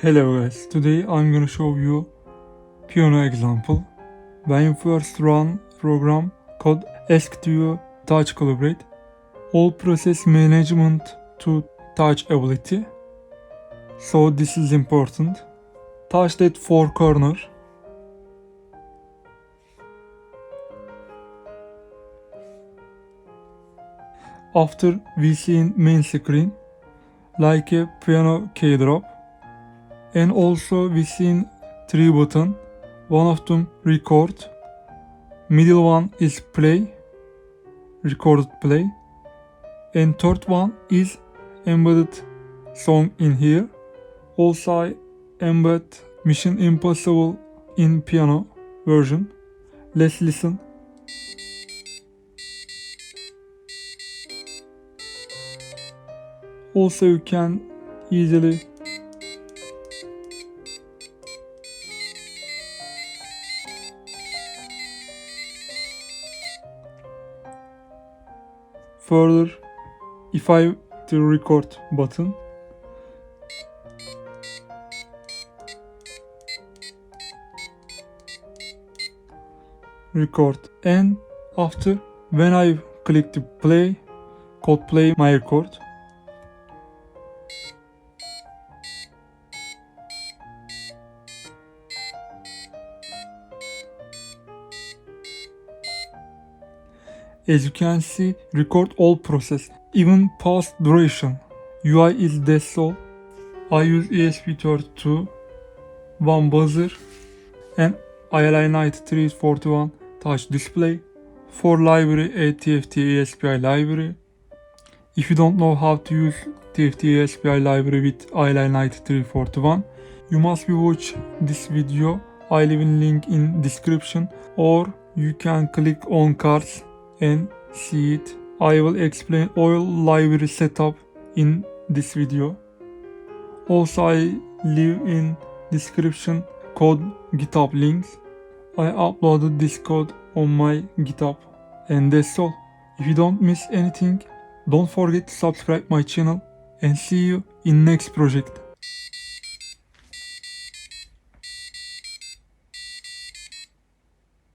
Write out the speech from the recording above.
Hello guys, today I'm gonna show you piano example. When you first run program called ESP32 Touchscreen, all process management to touch ability. So this is important. Touch that four corner. After we see in main screen like a piano key drop. And also we see three buttons. One of them record, middle one is play, recorded play, and third one is embedded song in here. Also I embed Mission Impossible in piano version. Let's listen. Also you can easily further, if I the record button, record, and after when I click the play, code play my record. As you can see, record all process, even past duration. UI is that's all. I use ESP32, one buzzer, and ILI9341 touch display. For library, a TFT ESPI library. If you don't know how to use TFT ESPI library with ILI9341, you must be watch this video. I leave a link in description, or you can click on cards and see it. I will explain all library setup in this video. Also I leave in description code GitHub links. I uploaded this code on my GitHub, and that's all. If you don't miss anything, don't forget to subscribe my channel, and see you in next project.